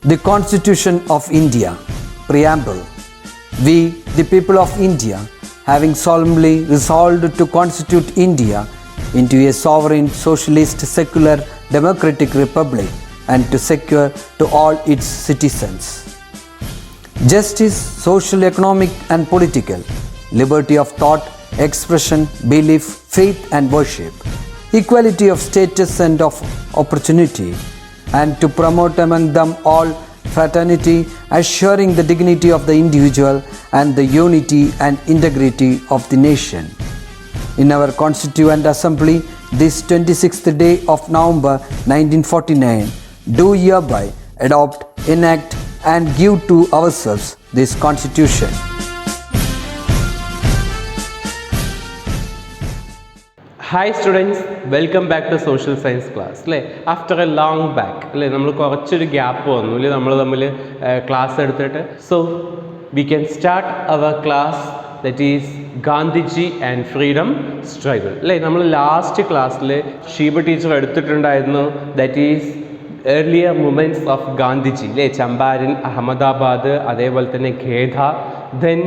The Constitution of India, Preamble. We, the people of India, having solemnly resolved to constitute India into a sovereign, socialist, secular, democratic republic and to secure to all its citizens justice, social, economic and political, liberty of thought, expression, belief, faith and worship, equality of status and of opportunity, and to promote among them all fraternity, assuring the dignity of the individual and the unity and integrity of the nation. In our Constituent Assembly, this 26th day of November 1949, do hereby adopt, enact and give to ourselves this Constitution. Hi students, welcome back to social science class. After a long back, നമ്മൾ കുറച്ചൊരു gap വന്നു അല്ലേ നമ്മൾ തമ്മിൽ class എടുത്തിട്ട്. So we can start our class, that is Gandhiji and freedom struggle അല്ലേ. നമ്മൾ last ക്ലാസ്സിൽ ഷീബ ടീച്ചർ എടുത്തിട്ടുണ്ടായിരുന്നു, that is earlier movements of Gandhiji അല്ലേ. ചമ്പാരൻ, അഹമ്മദാബാദ്, അതേപോലെ തന്നെ ഖേദ, ദെൻ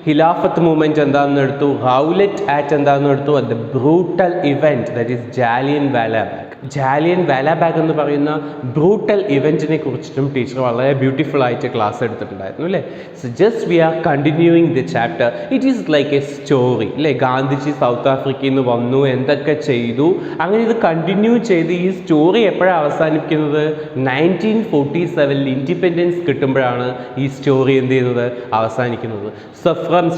ഖിലാഫത്ത് മൂവ്മെൻറ്റ് എന്താണെന്ന് എടുത്തു, റൗലറ്റ് ആക്ട് എന്താണെന്ന് എടുത്തു, the brutal event that is Jallian Walabagh. Jallian Walabagh എന്ന് പറയുന്ന ബ്രൂട്ടൽ ഇവൻറ്റിനെ കുറിച്ചിട്ടും ടീച്ചർ വളരെ ബ്യൂട്ടിഫുൾ ആയിട്ട് ക്ലാസ് എടുത്തിട്ടുണ്ടായിരുന്നു അല്ലേ. So just we are continuing the chapter. It is like a story അല്ലേ. ഗാന്ധിജി സൗത്ത് ആഫ്രിക്കയിൽ നിന്ന് വന്നു, എന്തൊക്കെ ചെയ്തു, അങ്ങനെ ഇത് കണ്ടിന്യൂ ചെയ്ത് ഈ സ്റ്റോറി എപ്പോഴാണ് അവസാനിക്കുന്നത്? 1947 ഇൻഡിപെൻഡൻസ് കിട്ടുമ്പോഴാണ് ഈ സ്റ്റോറി എന്ത് ചെയ്യുന്നത്, അവസാനിക്കുന്നത്. So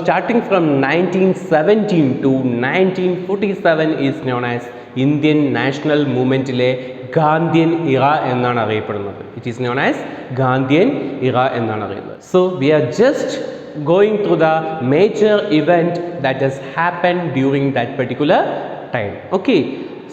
starting from 1917 to 1947 is known as Indian national മൂവ്മെൻറ്റിലെ ഗാന്ധിയൻ ഇറ എന്നാണ് അറിയപ്പെടുന്നത്. It is known as Gandhian era എന്നാണ് അറിയുന്നത്. So we are just going through the major event that has happened during that particular time. Okay,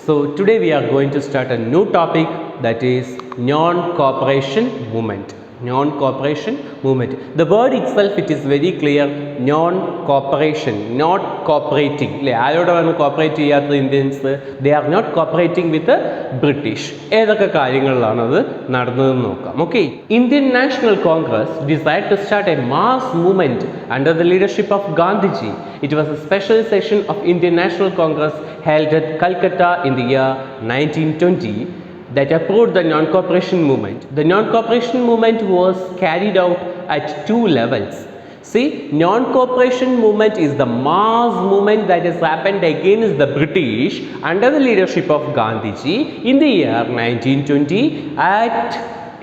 so today we are going to start a new topic, that is non-cooperation movement. Non-cooperation movement. The word itself, it is very clear. Non-cooperation, not cooperating. ആരോടാണ് cooperate ചെയ്യാത്ത Indians? They are not cooperating with British. ഏതൊക്കെ കാര്യങ്ങളിലാണ് അത് നടന്നതെന്ന് നോക്കാം. Okay, Indian National Congress decide to start a mass movement under the leadership of Gandhiji. It was a special session of Indian National Congress held at Calcutta in the year 1920 that approved the non-cooperation movement. The non-cooperation movement was carried out at two levels. See, non-cooperation movement is the mass movement that has happened against the British under the leadership of Gandhiji in the year 1920 at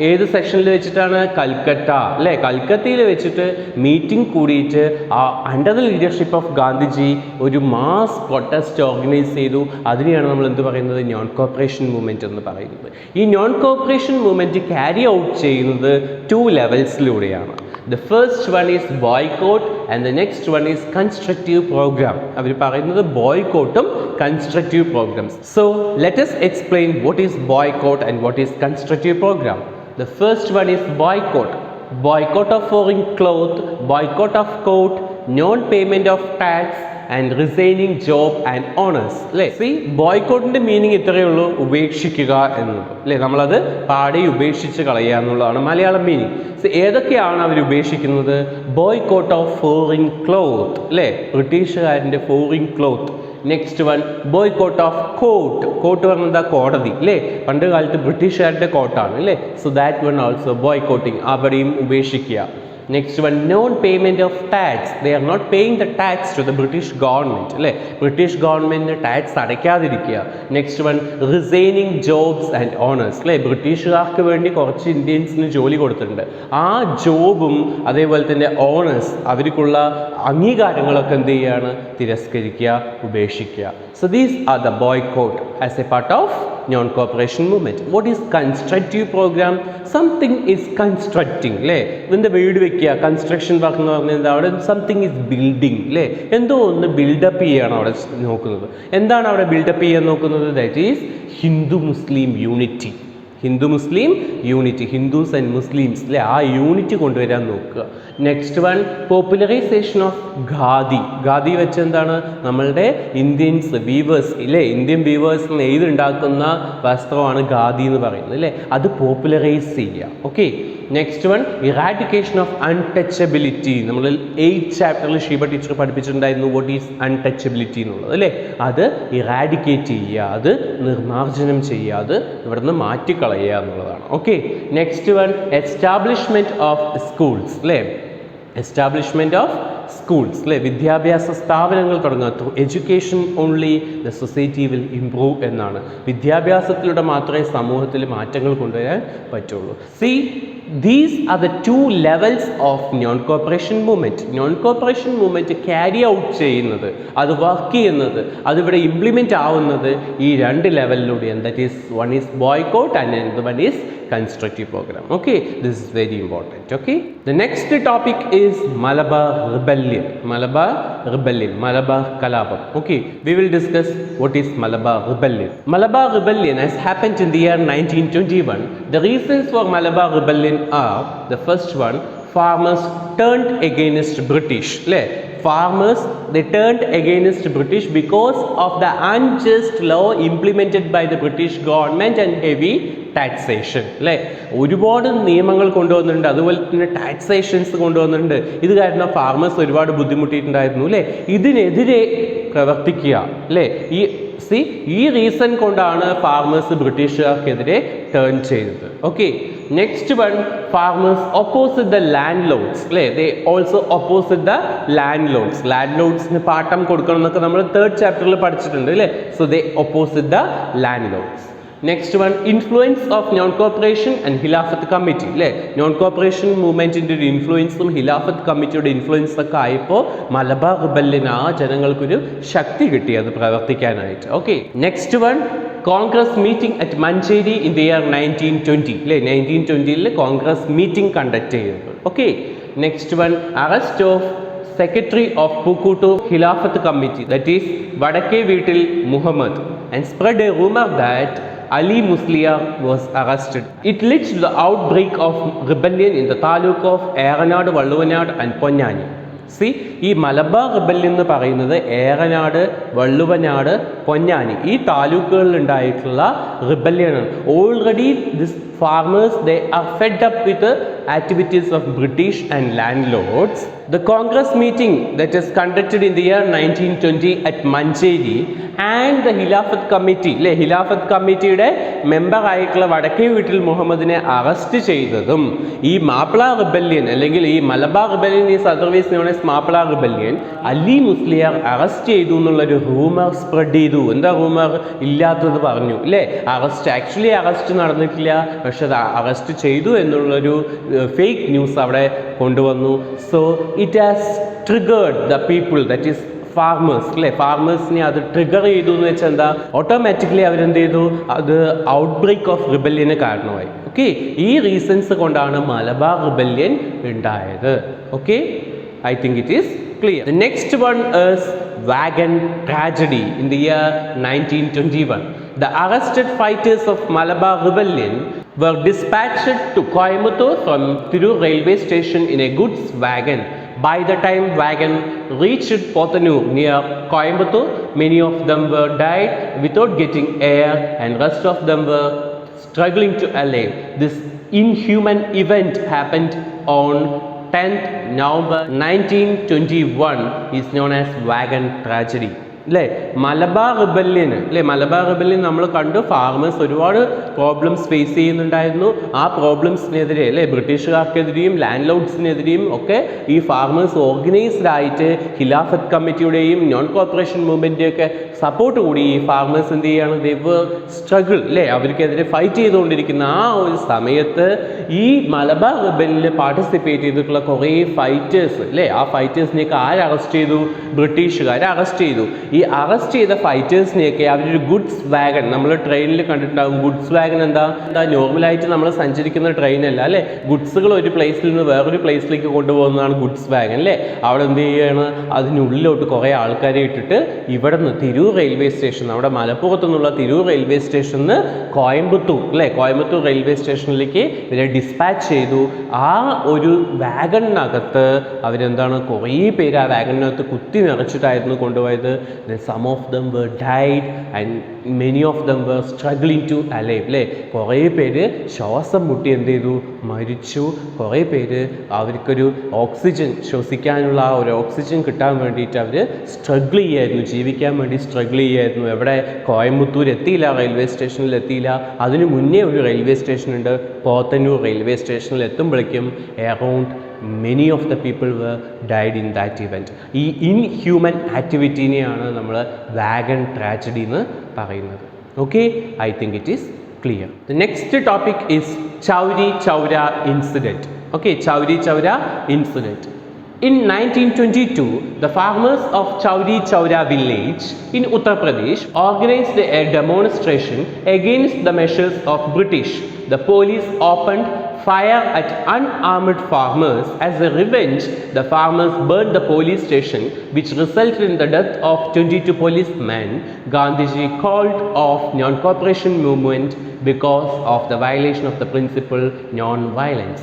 ഏത് സെക്ഷനിൽ വെച്ചിട്ടാണ്? കൽക്കട്ട അല്ലേ. കൽക്കത്തയിൽ വെച്ചിട്ട് meeting കൂടിയിട്ട് under the leadership of Gandhiji ഒരു mass protest organise ചെയ്തു. അതിനെയാണ് നമ്മൾ എന്ത് പറയുന്നത്? നോൺ കോപ്പറേഷൻ മൂവ്മെൻറ്റ് എന്ന് പറയുന്നത്. ഈ non cooperation movement carry out ചെയ്യുന്നത് to ലെവൽസിലൂടെയാണ്. The first one is boycott and the next one is constructive program. അവർ പറയുന്നത് ബോയ്ക്കോട്ടും constructive programs. So let us explain what is boycott and what is constructive program. The first one is boycott. Boycott of foreign cloth, boycott of court, non-payment of tax and resigning job and honors. അല്ലേ. C, ബോയ്ക്കോട്ടിൻ്റെ meaning ഇത്രയേ ഉള്ളൂ, ഉപേക്ഷിക്കുക എന്നുള്ളത് അല്ലേ. നമ്മളത് പാടെ ഉപേക്ഷിച്ച് കളയുക എന്നുള്ളതാണ് മലയാളം മീനിങ്. സോ ഏതൊക്കെയാണ് അവർ ഉപേക്ഷിക്കുന്നത്? ബോയ്ക്കോട്ട് ഓഫ് ഫോറിൻ ക്ലോത്ത് അല്ലേ, ബ്രിട്ടീഷുകാരൻ്റെ foreign cloth. Next one boycott of court. Court പറഞ്ഞാൽ കോടതി അല്ലേ. പണ്ട് കാലത്ത് ബ്രിട്ടീഷുകാരുടെ കോർട്ടാണ് അല്ലേ. So that one also boycotting, അവിടെയും ഉപേക്ഷിക്കുക. Next one, non-payment of tax. They are not paying the tax to the British government അല്ലേ. ബ്രിട്ടീഷ് ഗവൺമെൻറ് ടാക്സ് അടയ്ക്കാതിരിക്കുക. Next one resigning jobs and honours അല്ലേ. ബ്രിട്ടീഷുകാർക്ക് വേണ്ടി കുറച്ച് ഇന്ത്യൻസിന് ജോലി കൊടുത്തിട്ടുണ്ട്. ആ ജോബും അതേപോലെ തന്നെ ഓണേഴ്സ്, അവർക്കുള്ള അംഗീകാരങ്ങളൊക്കെ എന്ത് ചെയ്യുകയാണ്? തിരസ്കരിക്കുക, ഉപേക്ഷിക്കുക. So these are the boycott as a part of non-cooperation movement. What is constructive program? Something is constructing അല്ലേ. ഇതിൻ്റെ വീട് വെക്കുക, കൺസ്ട്രക്ഷൻ വർക്ക് എന്ന് പറഞ്ഞാൽ അവിടെ സംതിങ് ഈസ് ബിൽഡിങ് അല്ലേ. എന്തോ ഒന്ന് ബിൽഡപ്പ് ചെയ്യുകയാണ് അവിടെ നോക്കുന്നത്. എന്താണ് അവിടെ ബിൽഡപ്പ് ചെയ്യാൻ നോക്കുന്നത്? That is Hindu Muslim unity. Hindu Muslim unity, Hindus and Muslims അല്ലേ, ആ യൂണിറ്റി കൊണ്ടുവരാൻ നോക്കുക. Next one popularization of khadi. Khadi വെച്ച് എന്താണ്? നമ്മളുടെ ഇന്ത്യൻസ് വീവേഴ്സ് ഇല്ലേ, ഇന്ത്യൻ വീവേഴ്സ് നെയ്തുണ്ടാക്കുന്ന വസ്ത്രമാണ് ഖാദി എന്ന് പറയുന്നത് അല്ലേ. അത് പോപ്പുലറൈസ് ചെയ്യുക. Okay, next one eradication of untouchability. നമ്മൾ 8th ചാപ്റ്ററിൽ ഷീബ ടീച്ചർ പഠിപ്പിച്ചിട്ടുണ്ടായിരുന്നു വാട്ട് ഈസ് അൺടച്ചബിലിറ്റി എന്നുള്ളത് അല്ലേ. അത് ഇറാഡിക്കേറ്റ് ചെയ്യുക, അത് നിർമ്മാർജ്ജനം ചെയ്യുക, അത് ഇവിടുന്ന് മാറ്റിക്കളയുക എന്നുള്ളതാണ്. Okay, next one establishment of schools അല്ലേ. എസ്റ്റാബ്ലിഷ്മെൻറ്റ് ഓഫ് സ്കൂൾസ് അല്ലേ, വിദ്യാഭ്യാസ സ്ഥാപനങ്ങൾ തുടങ്ങുക. Through education only the society will improve എന്നാണ്. വിദ്യാഭ്യാസത്തിലൂടെ മാത്രമേ സമൂഹത്തിൽ മാറ്റങ്ങൾ കൊണ്ടുവരാൻ പറ്റുള്ളൂ. See, these are the 2 levels of non cooperation movement. Non cooperation movement carry out ചെയ്യുന്നത്, അത് വർക്ക് ചെയ്യുന്നത്, അതിവിടെ ഇംപ്ലിമെൻ്റ് ആവുന്നത് ഈ 2 ലെവലിലൂടെയാണ്. That is one is boycott and another one is constructive program. Okay, this is very important. Okay, the next topic is Malabar Rebellion. Malabar Rebellion, Malabar Kalabam. Okay, we will discuss what is Malabar Rebellion. Malabar Rebellion has happened in the year 1921. The reasons for Malabar Rebellion are, the first one, farmers turned against British. Farmers, they turned against British because of the unjust law implemented by the British government and heavy taxation അല്ലേ. ഒരുപാട് നിയമങ്ങൾ കൊണ്ടുവന്നിട്ടുണ്ട്, അതുപോലെ തന്നെ ടാക്സേഷൻസ് കൊണ്ടുവന്നിട്ടുണ്ട്. ഇത് കാരണം farmers ഒരുപാട് ബുദ്ധിമുട്ടിയിട്ടുണ്ടായിരുന്നു അല്ലേ. ഇതിനെതിരെ പ്രവർത്തിക്കുക അല്ലേ. ഈ റീസൺ കൊണ്ടാണ് ഫാർമേഴ്സ് ബ്രിട്ടീഷുകാർക്കെതിരെ ടേൺ ചെയ്തത്. Okay, next one, farmers opposite the landlords അല്ലേ. They also opposite the landlords. ലാൻഡ് ലോഡ്സിന് പാട്ടം കൊടുക്കണം എന്നൊക്കെ നമ്മൾ 3rd ചാപ്റ്ററിൽ പഠിച്ചിട്ടുണ്ട് അല്ലേ. So they opposite the landlords. Next one, influence of non cooperation and Khilafat committee അല്ലേ. നോൺ കോപ്പറേഷൻ മൂവ്മെൻറ്റിൻ്റെ ഒരു ഇൻഫ്ലുവൻസും ഖിലാഫത്ത് കമ്മിറ്റിയുടെ ഇൻഫ്ലുവൻസ് ഒക്കെ ആയപ്പോൾ മലബാർ റിബല്യൻ ആ ജനങ്ങൾക്കൊരു ശക്തി കിട്ടി അത് പ്രവർത്തിക്കാനായിട്ട്. Okay, next one, Congress meeting at Manjeri in the year 1920 അല്ലേ. 1920 കോൺഗ്രസ് മീറ്റിംഗ് കണ്ടക്ട് ചെയ്തത്. Okay, next one, arrest of secretary of Pookkottur Khilafat committee, that is Vadakke Veettil Muhammad, and spread a rumor that Ali Musliar was arrested. It led to the outbreak of rebellion in the taluk of Eranad, Valluvanad and Ponnani. C, ഈ Malabar rebellion എന്ന് പറയുന്നത് ഏറനാട്, വള്ളുവനാട്, പൊന്നാനി ഈ താലൂക്കുകളിൽ ഉണ്ടായിട്ടുള്ള റിബല്യനാണ്. Already this farmers, they are fed up with the activities of British and landlords. The Congress meeting that is conducted in the year 1920 at Mancheri and the Khilafat committee, Khilafat committeeയുടെ member ആയിട്ടുള്ള വടക്കേ വീട്ടിൽ മുഹമ്മദിനെ arrest ചെയ്തതും ഈ Mappila rebellion അല്ലെങ്കിൽ ഈ Malabar rebellion is otherwise known as Mappila rebellion, Ali Musliyar arrest ചെയ്തു എന്നുള്ളൊരു റൂമർ സ്പ്രെഡ് ചെയ്തു. എന്താ റൂമർ? ഇല്ലാത്തത് പറഞ്ഞു അല്ലേ. ആക്ച്വലി അറസ്റ്റ് നടന്നിട്ടില്ല, പക്ഷെ അത് അറസ്റ്റ് ചെയ്തു എന്നുള്ളൊരു ഫേക്ക് ന്യൂസ് അവിടെ കൊണ്ടുവന്നു. So it has triggered the people, that is farmers അല്ലേ. ഫാർമേഴ്സിനെ അത് ട്രിഗർ ചെയ്തു എന്ന് വെച്ചാൽ എന്താ, ഓട്ടോമാറ്റിക്കലി അവരെന്ത് ചെയ്തു, അത് ഔട്ട് ബ്രേക്ക് ഓഫ് റിബല്യന് കാരണമായി. ഓക്കെ, ഈ റീസൺസ് കൊണ്ടാണ് മലബാർ റിബല്യൻ ഉണ്ടായത്. Okay, I think it is clear. The next one is Wagon tragedy in the year 1921. The arrested fighters of Malabar Rebellion were dispatched to Coimbatore from Tirur railway station in a goods wagon. By the time wagon reached Pothanur near Coimbatore, many of them were died without getting air and rest of them were struggling to alive. This inhuman event happened on 10th November 1921 is known as Wagon tragedy. അല്ലേ. Malabar rebellion അല്ലേ, Malabar rebellion നമ്മൾ കണ്ടു. Farmers ഒരുപാട് problems face ചെയ്യുന്നുണ്ടായിരുന്നു. ആ പ്രോബ്ലംസിനെതിരെ അല്ലേ ബ്രിട്ടീഷുകാർക്കെതിരെയും land ലോഡ്സിനെതിരെയും ഒക്കെ ഈ ഫാർമേഴ്സ് ഓർഗനൈസ്ഡ് ആയിട്ട് ഖിലാഫത്ത് കമ്മിറ്റിയുടെയും നോൺ കോർപ്പറേഷൻ മൂവ്മെൻറ്റിൻ്റെയൊക്കെ സപ്പോർട്ട് കൂടി ഈ ഫാർമേഴ്സ് എന്ത് ചെയ്യുകയാണ്, ദേ സ്ട്രഗിൾ അല്ലേ, അവർക്കെതിരെ ഫൈറ്റ് ചെയ്തുകൊണ്ടിരിക്കുന്ന ആ ഒരു സമയത്ത് ഈ മലബാർ റിബല്യനിൽ പാർട്ടിസിപ്പേറ്റ് ചെയ്തിട്ടുള്ള കുറേ ഫൈറ്റേഴ്സ് അല്ലേ, ആ ഫൈറ്റേഴ്സിനെയൊക്കെ ആര് അറസ്റ്റ് ചെയ്തു? ബ്രിട്ടീഷുകാർ അറസ്റ്റ് ചെയ്തു. ഈ അറസ്റ്റ് ചെയ്ത ഫൈറ്റേഴ്സിനെയൊക്കെ അവരൊരു ഗുഡ്സ് വാഗൺ, നമ്മൾ ട്രെയിനിൽ കണ്ടിട്ടുണ്ടാകും. ഗുഡ്സ് വാഗൺ എന്താ നോർമലായിട്ട് നമ്മൾ സഞ്ചരിക്കുന്ന ട്രെയിനല്ല അല്ലേ, ഗുഡ്സുകൾ ഒരു പ്ലേസിൽ നിന്ന് വേറൊരു പ്ലേസിലേക്ക് കൊണ്ടുപോകുന്നതാണ് ഗുഡ്സ് വാഗൺ അല്ലേ. അവിടെ എന്ത് ചെയ്യുകയാണ്, അതിനുള്ളിലോട്ട് കുറേ ആൾക്കാരെ ഇട്ടിട്ട് ഇവിടെ നിന്ന് തിരൂർ റെയിൽവേ സ്റ്റേഷൻ, നമ്മുടെ മലപ്പുറത്തു നിന്നുള്ള തിരൂർ റെയിൽവേ സ്റ്റേഷനിൽ നിന്ന് കോയമ്പത്തൂർ അല്ലേ, കോയമ്പത്തൂർ റെയിൽവേ സ്റ്റേഷനിലേക്ക് ഇവരെ ഡിസ്പാച്ച് ചെയ്തു. ആ ഒരു വാഗണിനകത്ത് അവരെന്താണ് കുറേ പേര് ആ വാഗണിനകത്ത് കുത്തി നിറച്ചിട്ടായിരുന്നു കൊണ്ടുപോയത്. then some of them were died and many of them were struggling to alive. അല്ലേ, കുറേ പേര് ശ്വാസം മുട്ടി എന്ത് ചെയ്തു, മരിച്ചു. കുറേ പേര് അവർക്കൊരു ഓക്സിജൻ ശ്വസിക്കാനുള്ള ആ ഒരു ഓക്സിജൻ കിട്ടാൻ വേണ്ടിയിട്ട് അവർ സ്ട്രഗിൾ ചെയ്യായിരുന്നു, ജീവിക്കാൻ വേണ്ടി സ്ട്രഗിൾ ചെയ്യായിരുന്നു. എവിടെ, കോയമ്പത്തൂർ എത്തിയില്ല, റെയിൽവേ സ്റ്റേഷനിൽ എത്തിയില്ല. അതിനു മുന്നേ ഒരു റെയിൽവേ സ്റ്റേഷൻ ഉണ്ട്, പോത്തന്നൂർ റെയിൽവേ സ്റ്റേഷനിൽ എത്തുമ്പോഴേക്കും around many of the people were died in that event. ഈ ഇൻഹ്യൂമൻ ആക്ടിവിറ്റീനെയാണ് നമ്മൾ വാഗൺ ട്രാജഡി എന്ന് പറയുന്നത്. Okay, I think it is clear. The next topic is Chowri Chowra incident. Okay, Chowri Chowra incident. In 1922, the farmers of Chowri Chowra village in Uttar Pradesh organized a demonstration against the measures of British. The police opened fire at unarmed farmers. As a revenge, the farmers burned the police station, which resulted in the death of 22 policemen. Gandhiji called off non-cooperation movement because of the violation of the principle non-violence.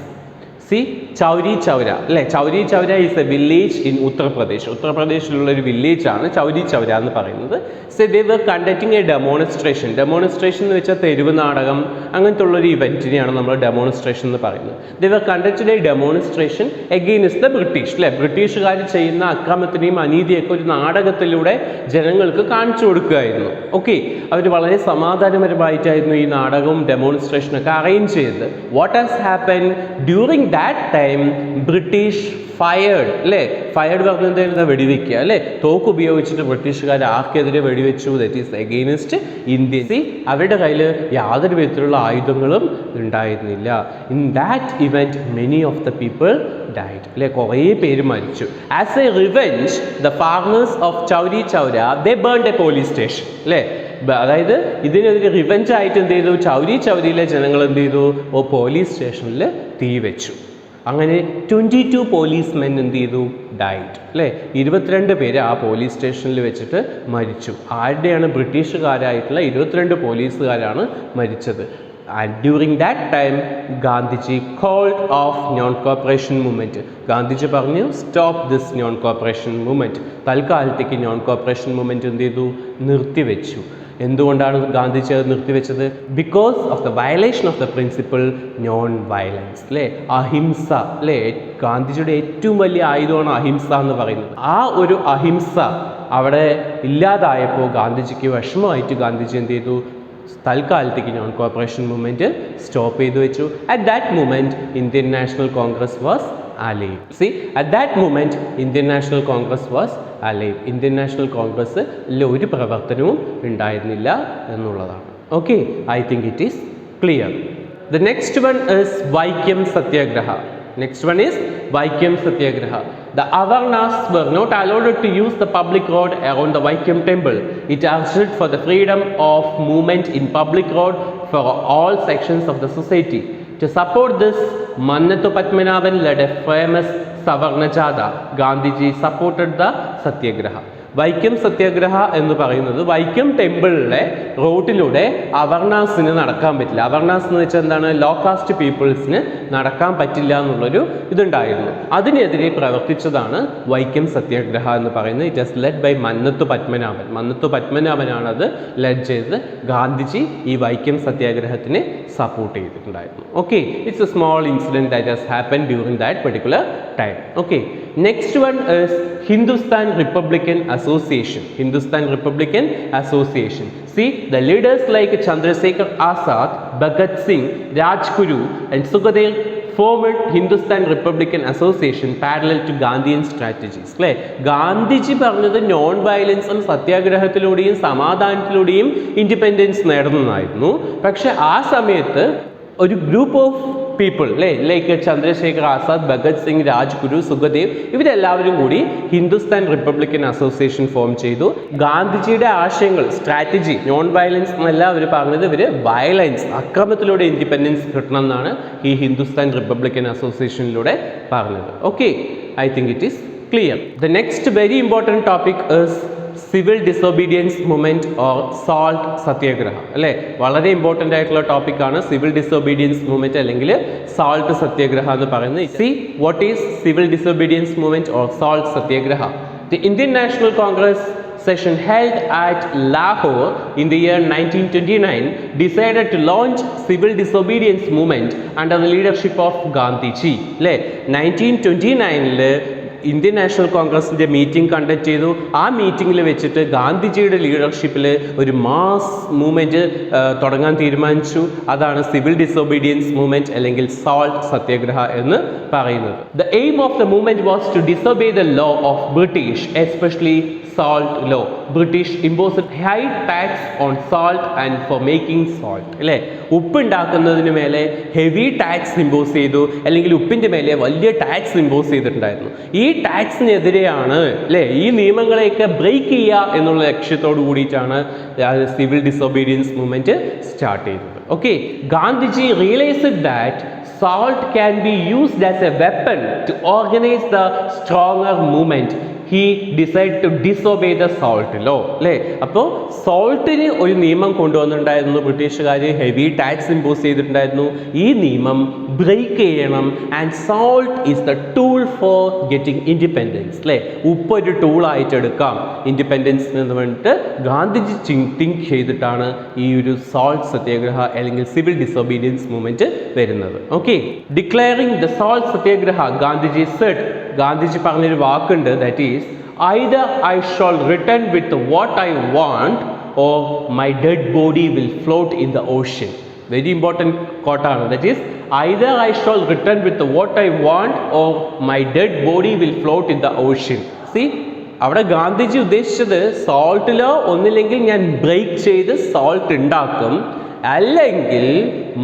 See, Chowri Chowra, അല്ലേ, Chauri Chaura is a village in Uttar Pradesh. ഉത്തർപ്രദേശിലുള്ളൊരു വില്ലേജാണ് ചൗരി ചൗര എന്ന് പറയുന്നത്. So they were conducting a demonstration. Demonstration എന്ന് വെച്ചാൽ തെരുവ് നാടകം, അങ്ങനത്തെ ഉള്ളൊരു ഇവൻറ്റിനെയാണ് നമ്മൾ ഡെമോൺസ്ട്രേഷൻ എന്ന് പറയുന്നത്. They were conducted a demonstration against the British. അല്ലേ, ബ്രിട്ടീഷുകാർ ചെയ്യുന്ന അക്രമത്തിനെയും അനീതിയൊക്കെ ഒരു നാടകത്തിലൂടെ ജനങ്ങൾക്ക് കാണിച്ചു കൊടുക്കുകയായിരുന്നു. ഓക്കെ, അവർ വളരെ സമാധാനപരമായിട്ടായിരുന്നു ഈ നാടകവും ഡെമോൺസ്ട്രേഷനൊക്കെ അറേഞ്ച് ചെയ്തത്. What has happen during that time, British fired, അല്ലേ, ഫയർഡ് പറഞ്ഞത് എന്താ, വെടിവെക്കുക. അല്ലേ, തോക്ക് ഉപയോഗിച്ചിട്ട് ബ്രിട്ടീഷുകാർ ആർക്കെതിരെ വെടിവെച്ചു, that is against Indian. See, അവരുടെ കയ്യിൽ യാതൊരു വിധത്തിലുള്ള ആയുധങ്ങളും ഉണ്ടായിരുന്നില്ല. In that event many of the people died. അല്ലേ, കുറേ പേര് മരിച്ചു. As a revenge, the farmers of Chauri Chaura they burned a police station. അല്ലേ, അതായത് ഇതിനെതിരെ റിവെഞ്ച് ആയിട്ട് എന്ത് ചെയ്തു, ചൗരി ചൗരിയിലെ ജനങ്ങൾ എന്ത് ചെയ്തു, പോലീസ് സ്റ്റേഷനിൽ തീ വെച്ചു. അങ്ങനെ 22 പോലീസ്മെൻ എന്ത് ചെയ്തു, ഡൈഡ്. അല്ലേ, 22 പേര് ആ പോലീസ് സ്റ്റേഷനിൽ വെച്ചിട്ട് മരിച്ചു. ആരുടെയാണ്, ബ്രിട്ടീഷുകാരായിട്ടുള്ള 22 പോലീസുകാരാണ് മരിച്ചത്. And during that time, Gandhiji called off non-cooperation movement. Gandhiji പറഞ്ഞു, stop this non cooperation movement. തൽക്കാലത്തേക്ക് നോൺ കോപ്പറേഷൻ മൂവ്മെൻറ്റ് എന്ത് ചെയ്തു, നിർത്തിവെച്ചു. എന്തുകൊണ്ടാണ് ഗാന്ധിജി അത് നിർത്തിവെച്ചത്? Because of the violation of the principle non violence. അല്ലേ, അഹിംസ. അല്ലേ, ഗാന്ധിജിയുടെ ഏറ്റവും വലിയ ആയുധമാണ് അഹിംസ എന്ന് പറയുന്നത്. ആ ഒരു അഹിംസ അവിടെ ഇല്ലാതായപ്പോൾ ഗാന്ധിജിക്ക് വിഷമമായിട്ട് ഗാന്ധിജി എന്ത് ചെയ്തു, തൽക്കാലത്തേക്ക് നോൺ കോപ്പറേഷൻ മൂവ്മെൻറ്റ് സ്റ്റോപ്പ് ചെയ്തു വെച്ചു. At that movement Indian National Congress was alive. See, at that moment Indian National Congress was alive. Indian National Congress ഒരു പ്രവർത്തനവും ഉണ്ടായിരുന്നില്ല എന്നുള്ളതാണ്. Okay, I think it is clear. The next one is Vaikam Satyagraha. Next one is Vaikam Satyagraha. The Avarnas were not allowed to use the public road around the Vaikam temple. It urged for the freedom of movement in public road for all sections of the society. To support this, Mannathu Padmanabhan led a famous Savarna Jatha. Gandhiji supported the Satyagraha. Vaikom Satyagraha എന്ന് പറയുന്നത് വൈക്കം ടെമ്പിളിലെ റോഡിലൂടെ അവർണാസിന് നടക്കാൻ പറ്റില്ല. അവർണാസ് എന്ന് വെച്ചാൽ എന്താണ്, law cast പീപ്പിൾസിന് നടക്കാൻ പറ്റില്ല എന്നുള്ളൊരു ഇതുണ്ടായിരുന്നു. അതിനെതിരെ പ്രവർത്തിച്ചതാണ് വൈക്കം സത്യാഗ്രഹ എന്ന് പറയുന്നത്. It has led by Mannathu Padmanabhan. Mannathu പത്മനാഭനാണ് അത് ലെഡ് ചെയ്ത്. ഗാന്ധിജി ഈ വൈക്കം സത്യാഗ്രഹത്തിനെ സപ്പോർട്ട് ചെയ്തിട്ടുണ്ടായിരുന്നു. Okay, it's a small incident that has happen during that particular time. ഓക്കെ, next one is Hindustan Republican Association. Hindustan Republican Association. See, the leaders like Chandrasekhar Azad, Bhagat Singh, Rajguru and Sukhdev formed Hindustan Republican Association parallel to Gandhian strategies. അല്ലേ, ഗാന്ധിജി പറഞ്ഞത് non വയലൻസും സത്യാഗ്രഹത്തിലൂടെയും സമാധാനത്തിലൂടെയും independence നേടുന്നതായിരുന്നു. പക്ഷെ ആ സമയത്ത് ഒരു group of people, അല്ലേ, like Chandrasekhar Azad, Bhagat Singh, Rajguru, Sukhdev, ഇവരെല്ലാവരും കൂടി Hindustan Republican association form ചെയ്തു. ഗാന്ധിജിയുടെ ആശയങ്ങൾ, സ്ട്രാറ്റജി, നോൺ വയലൻസ് എന്നല്ല അവർ പറഞ്ഞത്, ഇവർ വയലൻസ്, അക്രമത്തിലൂടെ ഇൻഡിപെൻഡൻസ് കിട്ടണം എന്നാണ് ഈ ഹിന്ദുസ്ഥാൻ റിപ്പബ്ലിക്കൻ അസോസിയേഷനിലൂടെ പറഞ്ഞത്. Okay, I think it is clear. The next very important topic is civil disobedience movement or salt Satyagraha. അല്ലേ, വളരെ ഇമ്പോർട്ടൻ്റ് ആയിട്ടുള്ള ടോപ്പിക്കാണ് സിവിൽ ഡിസൊബീഡിയൻസ് മൂവ്മെൻറ്റ് അല്ലെങ്കിൽ സാൾട്ട് സത്യാഗ്രഹ എന്ന് പറയുന്നത്. See, what is civil disobedience movement or salt Satyagraha? The Indian National Congress session held at Lahore in the year 1929 decided to launch civil disobedience movement under the leadership of Gandhiji. 1929 Indian national കോൺഗ്രസിൻ്റെ meeting conduct ചെയ്തു. ആ മീറ്റിങ്ങിൽ വെച്ചിട്ട് ഗാന്ധിജിയുടെ ലീഡർഷിപ്പിൽ ഒരു mass movement തുടങ്ങാൻ തീരുമാനിച്ചു. അതാണ് സിവിൽ ഡിസൊബീഡിയൻസ് മൂവ്മെൻറ്റ് അല്ലെങ്കിൽ സോൾട്ട് സത്യാഗ്രഹ എന്ന് പറയുന്നത്. The aim of the movement was to disobey the law of British, especially salt law. British imposed high tax on salt and for making salt. അല്ലേ, ഉപ്പ് ഉണ്ടാക്കുന്നതിന് മേലെ ഹെവി ടാക്സ് ഇമ്പോസ് ചെയ്തു, അല്ലെങ്കിൽ ഉപ്പിൻ്റെ മേലെ വലിയ ടാക്സ് ഇമ്പോസ് ചെയ്തിട്ടുണ്ടായിരുന്നു. ഈ ടാക്സിനെതിരെയാണ് അല്ലേ ഈ നിയമങ്ങളെയൊക്കെ ബ്രേക്ക് ചെയ്യുക എന്നുള്ള ലക്ഷ്യത്തോടു കൂടിയിട്ടാണ് സിവിൽ ഡിസൊബീഡിയൻസ് മൂവ്മെൻറ്റ് സ്റ്റാർട്ട് ചെയ്തത്. Okay, Gandhiji realised that salt can be used as a weapon to organize the stronger movement. He decided to disobey the salt law. അല്ലേ, അപ്പോൾ സോൾട്ടിന് ഒരു നിയമം കൊണ്ടുവന്നിട്ടുണ്ടായിരുന്നു ബ്രിട്ടീഷുകാർ, ഹെവി ടാക്സ് ഇമ്പോസ് ചെയ്തിട്ടുണ്ടായിരുന്നു. ഈ നിയമം ബ്രേക്ക് ചെയ്യണം. And salt is the tool for getting independence. അല്ലേ, ഉപ്പ് ഒരു ടൂളായിട്ട് എടുക്കാം ഇൻഡിപെൻഡൻസിന് എന്ന് പറഞ്ഞിട്ട് ഗാന്ധിജി തിങ്ക് ചെയ്തിട്ടാണ് ഈ ഒരു സോൾട്ട് സത്യാഗ്രഹ അല്ലെങ്കിൽ സിവിൽ ഡിസൊബീഡിയൻസ് മൂവ്മെൻറ്റ് വരുന്നത്. Okay, declaring the salt Satyagraha Gandhiji said, Gandhiji പറഞ്ഞൊരു വാക്കുണ്ട്, that is either I shall return with what I want or my dead body will float in the ocean. Very important quote ആണ്. That is, either I shall return with what I want or my dead body will float in the ocean. See, അവിടെ ഗാന്ധിജി ഉദ്ദേശിച്ചത് സോൾട്ടിലോ ഒന്നില്ലെങ്കിൽ ഞാൻ break ചെയ്ത് salt ഉണ്ടാക്കും, അല്ലെങ്കിൽ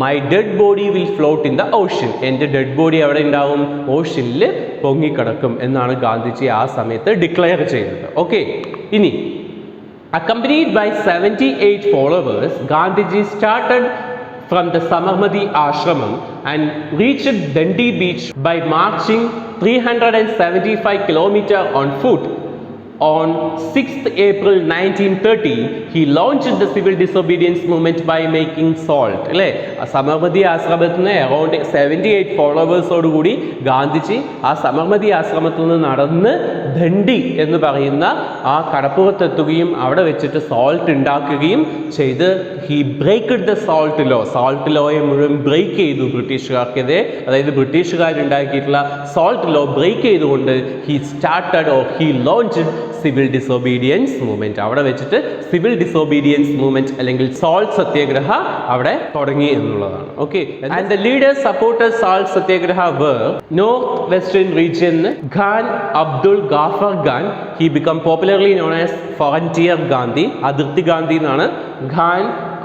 my dead body will float in the ocean, എൻ്റെ dead body അവിടെ ഉണ്ടാവും, ഓഷ്യനിൽ പൊങ്ങിക്കിടക്കും എന്നാണ് ഗാന്ധിജി ആ സമയത്ത് ഡിക്ലെയർ ചെയ്തത്. ഓക്കെ, ഇനി accompanied by 78 followers, Gandhiji started from the Samarmadi Ashramam and reached Dandi beach by marching 375 kilometers on foot. On 6th April 1930, he launched the civil disobedience movement by making salt. അല്ലേ, സമർമതി ആശ്രമത്തിൽ നിന്ന് around 78 ഫോളോവേഴ്സോട് കൂടി ഗാന്ധിജി ആ സമർമതി ആശ്രമത്തിൽ നിന്ന് നടന്ന് ദണ്ഡി എന്ന് പറയുന്ന ആ കടപ്പുറത്തെത്തുകയും അവിടെ വെച്ചിട്ട് സോൾട്ട് ഉണ്ടാക്കുകയും ചെയ്ത് he breaked the salt law, salt ലോയെ മുഴുവൻ ബ്രേക്ക് ചെയ്തു ബ്രിട്ടീഷുകാർക്കെതിരെ. അതായത് ബ്രിട്ടീഷുകാരുണ്ടാക്കിയിട്ടുള്ള സോൾട്ട് ലോ ബ്രേക്ക് ചെയ്തുകൊണ്ട് he started or he launched civil disobedience movement. അവിടെ വെച്ചിട്ട് സിവിൽ ഡിസൊബീഡിയൻസ് മൂവ്മെൻറ്റ് അല്ലെങ്കിൽ സോൾട്ട് സത്യാഗ്രഹ അവിടെ തുടങ്ങി എന്നുള്ളതാണ്. Okay, and the leaders supporters salt Satyagraha were north western region Khan Abdul Gaffar Khan. He become popularly known as frontier Gandhi, അതിർത്തി ഗാന്ധി എന്നാണ് ഖാൻ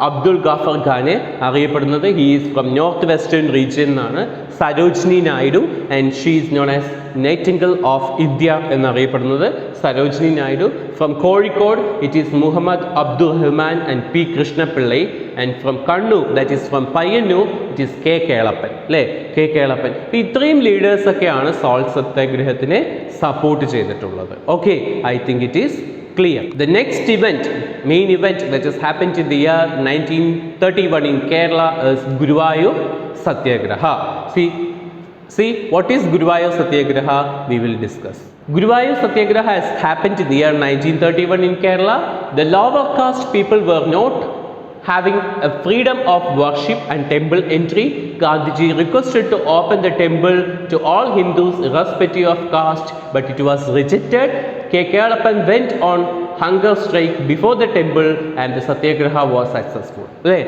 അബ്ദുൾ ഗാഫർ ഖാനെ അറിയപ്പെടുന്നത്. He is from north western region എന്നാണ്. Sarojini Naidu and she is known as nightingale of India എന്നറിയപ്പെടുന്നത് Sarojini Naidu. From Kozhikode it is Muhammad Abdul Rahman and P Krishnapillai. And from Kannur that is from Payyanur it is K Kelappan. അല്ലേ, K Kelappan. ഇത്രയും ലീഡേഴ്സൊക്കെയാണ് salt സത്യാഗ്രഹത്തിനെ സപ്പോർട്ട് ചെയ്തിട്ടുള്ളത്. Okay, I think it is clear. The next event, main event that has happened in the year 1931 in Kerala is Guruvayur Satyagraha. See what is Guruvayur Satyagraha we will discuss. Guruvayur Satyagraha has happened in the year 1931 in Kerala. The lower caste people were not having a freedom of worship and temple entry. Gandhiji requested to open the temple to all Hindus irrespective of caste, but it was rejected. K. Kelappan went on hunger strike before the temple and the satyagraha was successful. അല്ലേ,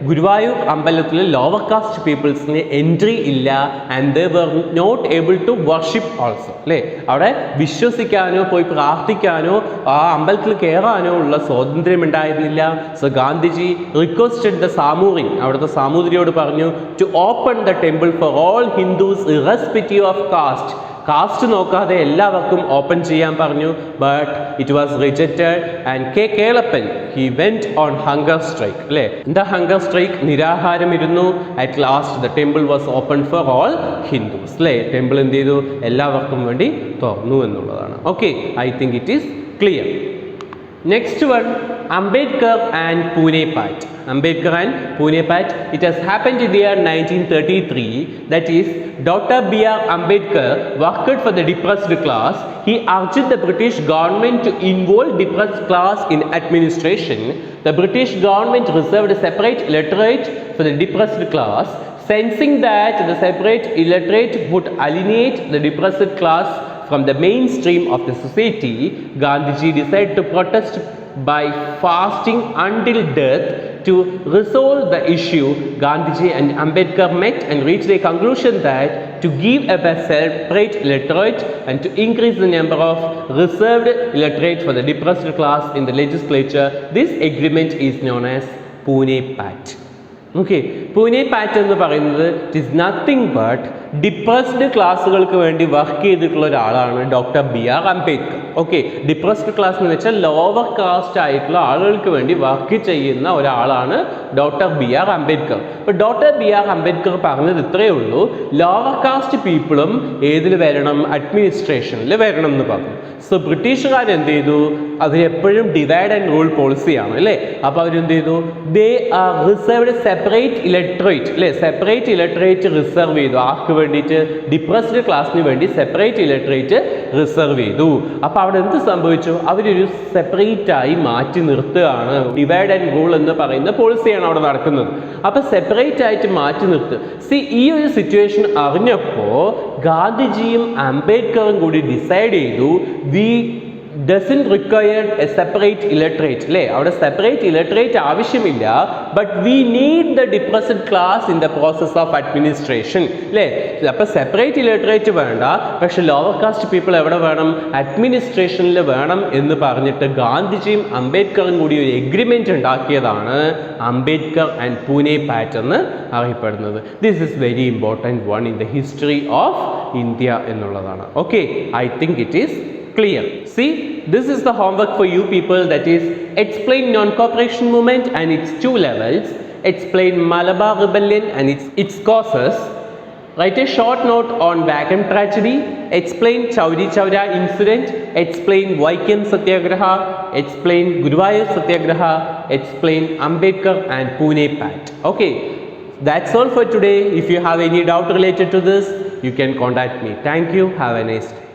ഗുരുവായൂർ അമ്പലത്തിൽ lower caste പീപ്പിൾസിന് entry ഇല്ല and they were not able to worship also. അല്ലേ, അവിടെ വിശ്വസിക്കാനോ പോയി പ്രാർത്ഥിക്കാനോ ആ അമ്പലത്തിൽ കയറാനോ ഉള്ള സ്വാതന്ത്ര്യം ഉണ്ടായിരുന്നില്ല. So Gandhiji requested the Zamorin, അവിടുത്തെ സാമൂതിരിയോട് പറഞ്ഞു to open the temple for all Hindus irrespective of caste. Caste നോക്കാതെ എല്ലാവർക്കും ഓപ്പൺ ചെയ്യാൻ പറഞ്ഞു. But it was rejected and K Kelappan he went on hunger strike. അല്ലേ, എന്താ ഹങ്കർ സ്ട്രൈക്ക്? നിരാഹാരം ഇരുന്നു. At last the temple was open for all Hindus. അല്ലേ, temple എന്ത് ചെയ്തു? എല്ലാവർക്കും വേണ്ടി തുറന്നു എന്നുള്ളതാണ്. Okay, I think it is clear. Next one, Ambedkar and Pune Pat. Ambedkar and Pune Pat. It has happened in the year 1933. That is, Dr. B.R. Ambedkar worked for the depressed class. He urged the British government to involve depressed class in administration. The British government reserved a separate electorate for the depressed class. Sensing that the separate electorate would alienate the depressed class from the mainstream of the society, Gandhiji decided to protest by fasting until death. To resolve the issue, Gandhiji and Ambedkar met and reached a conclusion that to give up a separate electorate and to increase the number of reserved electorate for the depressed class in the legislature, this agreement is known as Pune Pact. Okay, Pune pact എന്ന് പറയുന്നത് it is nothing but depressed ക്ലാസ്സുകൾക്ക് വേണ്ടി work ചെയ്തിട്ടുള്ള ഒരാളാണ് doctor B R Ambedkar. Okay, depressed class എന്ന് വെച്ചാൽ lower cast ആയിട്ടുള്ള ആളുകൾക്ക് വേണ്ടി വർക്ക് ചെയ്യുന്ന ഒരാളാണ് ഡോക്ടർ ബി ആർ അംബേദ്കർ. അപ്പോൾ ഡോക്ടർ ബി ആർ അംബേദ്കർ പറഞ്ഞത് ഇത്രയേ ഉള്ളൂ, ലോവർ കാസ്റ്റ് പീപ്പിളും ഏതിൽ വരണം, അഡ്മിനിസ്ട്രേഷനിൽ വരണം എന്ന് പറഞ്ഞു. സോ ബ്രിട്ടീഷുകാർ എന്ത് ചെയ്തു, അവരെപ്പോഴും ഡിവൈഡ് ആൻഡ് റൂൾ പോളിസിയാണ് അല്ലേ. അപ്പോൾ അവരെന്ത് ചെയ്തു, they are reserved separate electorate അല്ലേ, സെപ്പറേറ്റ് ഇലക്ടറേറ്റ് റിസർവ് ചെയ്തു. ആർക്ക് വേണ്ടിയിട്ട്, ഡിപ്രസ്ഡ് ക്ലാസ്സിന് വേണ്ടി സെപ്പറേറ്റ് ഇലക്ടറേറ്റ് റിസർവ് ചെയ്തു. അപ്പോൾ അവിടെ എന്ത് സംഭവിച്ചു, അവരൊരു സെപ്പറേറ്റ് ആയി മാറ്റി നിർത്തുകയാണ്. ഡിവൈഡ് ആൻഡ് റൂൾ എന്ന് പറയുന്ന പോളിസിയാണ് അവിടെ നടക്കുന്നത്. അപ്പോൾ സെപ്പറേറ്റ് ആയിട്ട് മാറ്റി നിർത്തുക. ഈ ഒരു സിറ്റുവേഷൻ അറിഞ്ഞപ്പോൾ ഗാന്ധിജിയും അംബേദ്കറും കൂടി ഡിസൈഡ് ചെയ്തു, we doesn't require a separate electorate അല്ലേ, അവിടെ സെപ്പറേറ്റ് ഇലക്ടറേറ്റ് ആവശ്യമില്ല. But we need the depressed class in the process of administration അല്ലേ. അപ്പോൾ സെപ്പറേറ്റ് ഇലക്ടറേറ്റ് വേണ്ട, പക്ഷെ ലോവർ കാസ്റ്റ് പീപ്പിൾ എവിടെ വേണം, അഡ്മിനിസ്ട്രേഷനിൽ വേണം എന്ന് പറഞ്ഞിട്ട് ഗാന്ധിജിയും അംബേദ്കറും കൂടി ഒരു എഗ്രിമെൻറ്റ് ഉണ്ടാക്കിയതാണ് അംബേദ്കർ ആൻഡ് പൂനെ പാറ്റ് എന്ന് അറിയപ്പെടുന്നത്. This is very important one in the history of India എന്നുള്ളതാണ്. Okay, I think it is clear. See, this is the homework for you people, that is explain non-cooperation movement and its two levels, explain Malabar rebellion and its causes, write a short note on Vagam tragedy, explain Chauri Chaura incident, explain Vaikam Satyagraha, explain Guruvayur Satyagraha, explain Ambedkar and Pune Pact. Okay, that's all for today. If you have any doubt related to this, you can contact me. Thank you. Have a nice day.